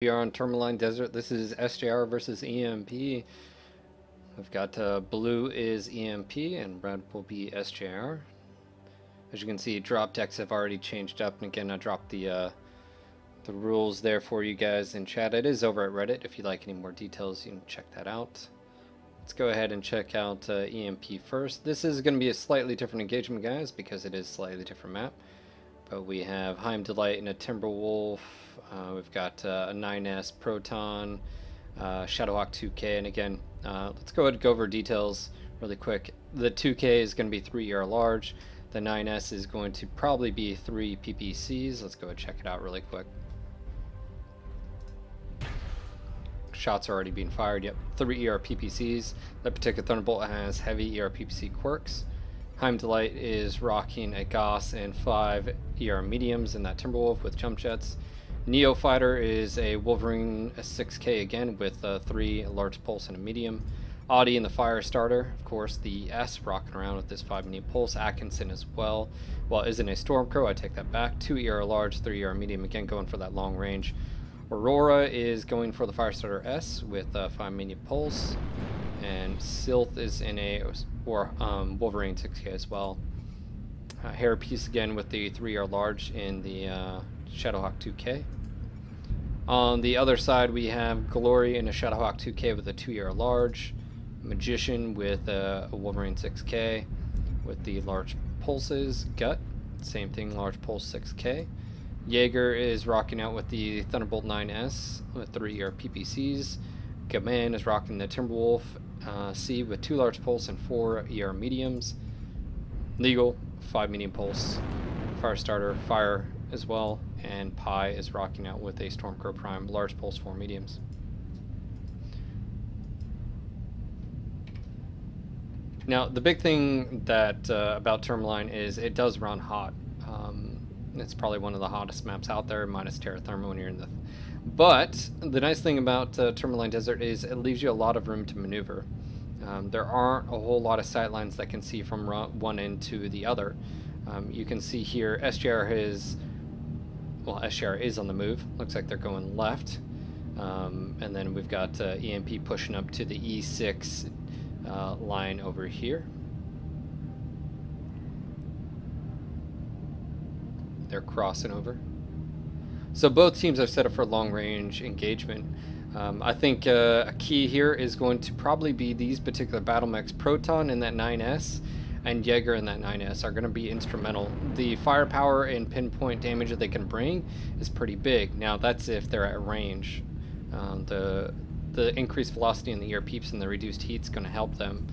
We are on Tourmaline Desert. This is SJR versus EMP. We've got blue is EMP and red will be SJR. As you can see, drop decks have already changed up, and again, I dropped the rules there for you guys in chat. It is over at Reddit. If you'd like any more details, you can check that out. Let's go ahead and check out EMP first. This is going to be a slightly different engagement, guys, because it is a slightly different map. But we have Heim Delight and a Timberwolf. We've got a 9S Proton, Shadowhawk 2K, and again, let's go ahead and go over details really quick. The 2K is going to be 3ER large. The 9S is going to probably be 3 PPCs. Let's go ahead and check it out really quick. Shots are already being fired. Yep, 3 ER PPCs. That particular Thunderbolt has heavy ER PPC quirks. Heim Delight is rocking a Goss and 5 ER mediums in that Timberwolf with jump jets. Neo Fighter is a Wolverine, a 6K again with 3 large pulse and a medium. Audi in the fire starter, of course, the S rocking around with this 5 medium pulse. Atkinson as well. Well, isn't a Stormcrow, I take that back. 2 ER large, 3 ER medium, again going for that long range. Aurora is going for the Firestarter S with 5 medium pulse, and Sylph is in a Wolverine 6K as well. Hairpiece again with the 3R large in the Shadowhawk 2K. On the other side, we have Glory in a Shadowhawk 2K with a 2ER large. Magician with a Wolverine 6K with the large pulses. Gut, same thing, large pulse 6K. Jaeger is rocking out with the Thunderbolt 9S with 3 ER PPCs. Gaman is rocking the Timberwolf C with 2 large pulse and 4 ER mediums. Legal, 5 medium pulse. Firestarter, fire as well. And Pi is rocking out with a Stormcrow Prime, large pulse, 4 mediums. Now, the big thing that about Tourmaline is it does run hot. It's probably one of the hottest maps out there, minus Terra Therma when you're in the... But the nice thing about Tourmaline Desert is it leaves you a lot of room to maneuver. There aren't a whole lot of sightlines that can see from one end to the other. You can see here SJR is... Well, SJR is on the move. Looks like they're going left. And then we've got EMP pushing up to the E6 line over here. They're crossing over. So both teams are set up for long range engagement. I think a key here is going to probably be these particular battle mechs. Proton in that 9S and Jaeger in that 9S are going to be instrumental. The firepower and pinpoint damage that they can bring is pretty big. Now that's if they're at range. The increased velocity in the ear peeps and the reduced heat is going to help them.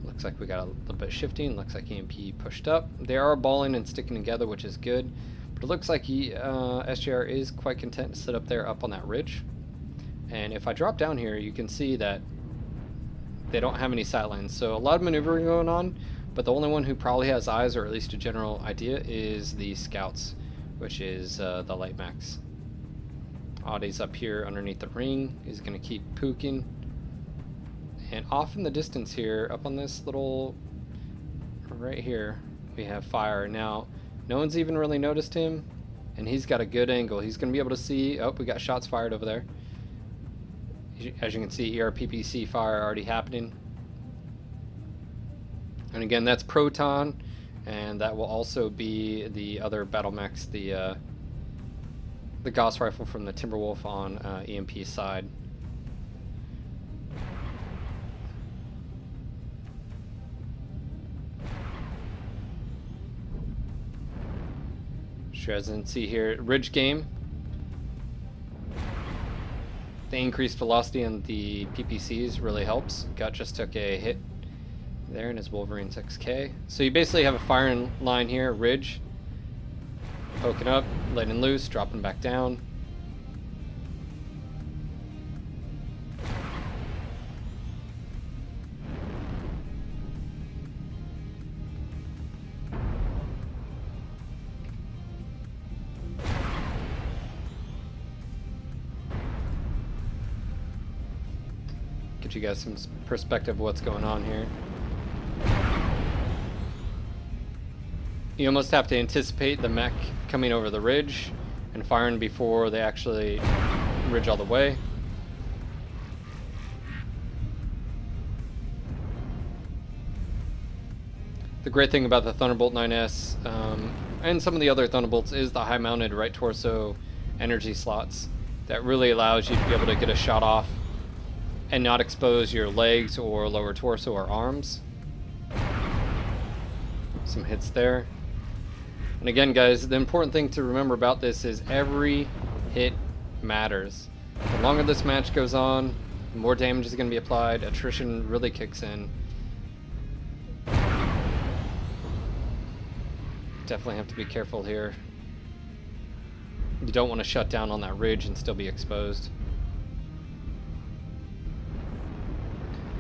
Looks like we got a little bit of shifting. Looks like EMP pushed up. They are balling and sticking together, which is good. But it looks like SJR is quite content to sit up there up on that ridge. And if I drop down here, you can see that they don't have any sightlines. So a lot of maneuvering going on, but the only one who probably has eyes, or at least a general idea, is the scouts, which is the light max. Audi's up here underneath the ring. He's going to keep pooking. And off in the distance here, up on this little, right here, we have fire. Now, no one's even really noticed him, and he's got a good angle. He's going to be able to see, oh, we got shots fired over there. As you can see, ER PPC fire already happening. And again, that's Proton, and that will also be the other battle mechs, the Gauss rifle from the Timberwolf on EMP's side. As you can see here, ridge game. The increased velocity on the PPCs really helps. Gut just took a hit there in his Wolverine 6K. So you basically have a firing line here, ridge, poking up, letting loose, dropping back down. Get you guys some perspective of what's going on here. You almost have to anticipate the mech coming over the ridge and firing before they actually ridge all the way. The great thing about the Thunderbolt 9S and some of the other Thunderbolts is the high mounted right torso energy slots that really allows you to be able to get a shot off and not expose your legs or lower torso or arms. Some hits there. And again, guys, the important thing to remember about this is every hit matters. The longer this match goes on, the more damage is going to be applied, attrition really kicks in. Definitely have to be careful here. You don't want to shut down on that ridge and still be exposed.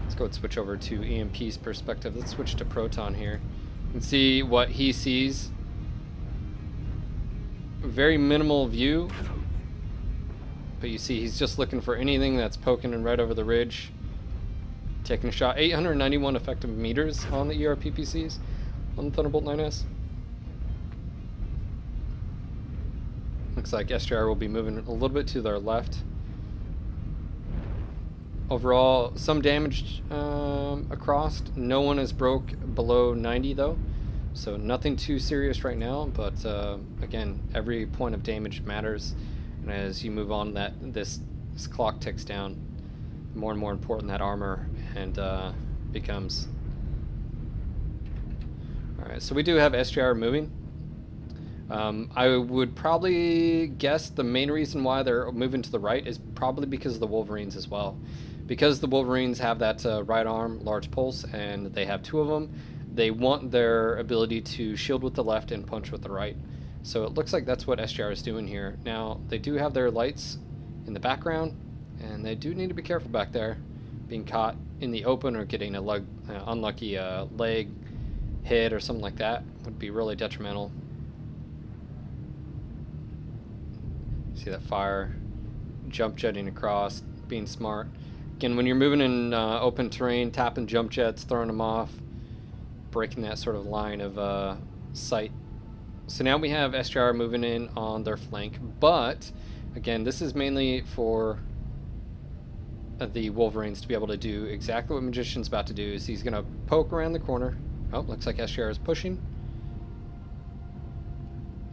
Let's go and switch over to EMP's perspective. Let's switch to Proton here and see what he sees. Very minimal view, but you see he's just looking for anything that's poking right over the ridge. Taking a shot. 891 effective meters on the ER PPCs on the Thunderbolt 9S. Looks like SJR will be moving a little bit to their left. Overall, some damage across. No one is broke below 90 though, so nothing too serious right now. But again, every point of damage matters, and as you move on, this clock ticks down. More and more important that armor and becomes. All right, so we do have SJR moving. I would probably guess the main reason why they're moving to the right is probably because of the Wolverines as well. Because the Wolverines have that right arm large pulse, and they have two of them, they want their ability to shield with the left and punch with the right. So it looks like that's what SJR is doing here. Now, they do have their lights in the background, and they do need to be careful back there. Being caught in the open or getting a unlucky leg hit or something like that would be really detrimental. See that fire, jump jetting across, being smart. Again, when you're moving in open terrain, tapping jump jets, throwing them off, breaking that sort of line of sight. So now we have SJR moving in on their flank, but again, this is mainly for the Wolverines to be able to do exactly what Magician's about to do. Is he's going to poke around the corner. Oh, looks like SJR is pushing.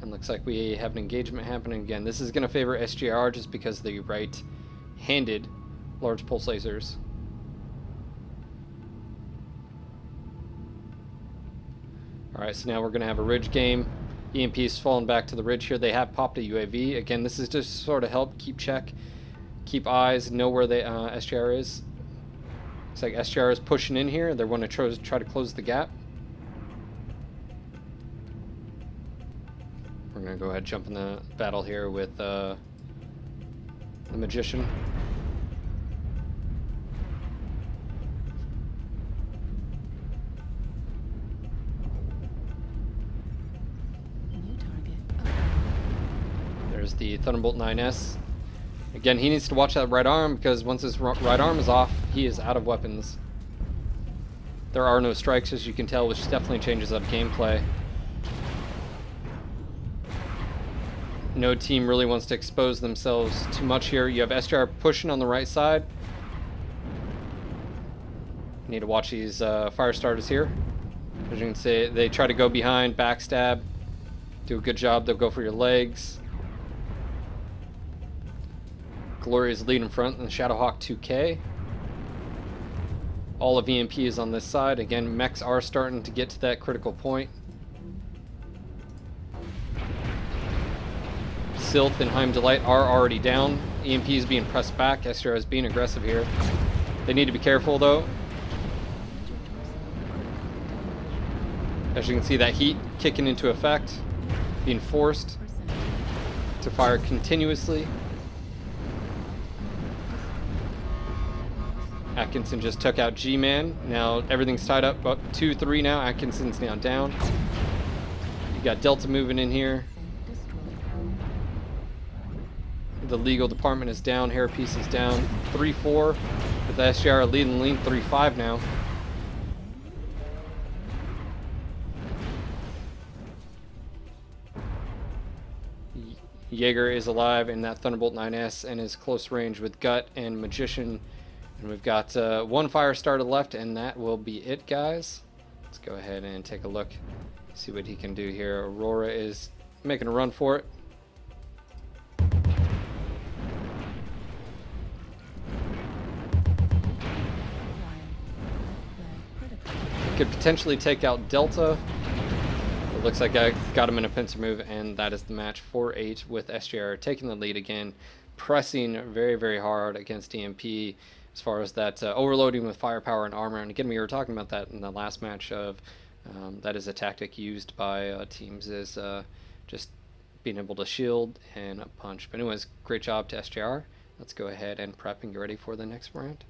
And looks like we have an engagement happening again. This is going to favor SJR just because of the right-handed large pulse lasers. Alright, so now we're going to have a ridge game. EMP's falling back to the ridge here. They have popped a UAV. Again, this is just to sort of help keep check, keep eyes, know where they SJR is. Looks like SJR is pushing in here. They're going to try to close the gap. We're going to go ahead and jump in the battle here with the Magician. There's the Thunderbolt 9S. Again, he needs to watch that right arm, because once his right arm is off, he is out of weapons. There are no strikes, as you can tell, which definitely changes up gameplay. No team really wants to expose themselves too much here. You have SJR pushing on the right side. You need to watch these fire starters here. As you can see, they try to go behind, backstab. Do a good job, they'll go for your legs. Glory is lead in front in the Shadowhawk 2K. All of EMP is on this side. Again, mechs are starting to get to that critical point. Sylph and Heim Delight are already down. EMP is being pressed back. SJR is being aggressive here. They need to be careful though. As you can see, that heat kicking into effect, being forced to fire continuously. Atkinson just took out G-Man. Now everything's tied up. 2-3 now. Atkinson's now down. You got Delta moving in here. The legal department is down. Hairpiece is down. 3-4 with the SJR leading lean 3-5 now. Jaeger is alive in that Thunderbolt 9S and is close range with Gut and Magician. And we've got one fire starter left, and that will be it, guys. Let's go ahead and take a look, see what he can do here. Aurora is making a run for it. Could potentially take out Delta. It looks like I got him in a pincer move, and that is the match. 4-8 with SJR taking the lead again, pressing very, very hard against EMP as far as that overloading with firepower and armor. And again, we were talking about that in the last match of that is a tactic used by teams, is just being able to shield and punch. But anyways, great job to SJR. Let's go ahead and prep and get ready for the next round.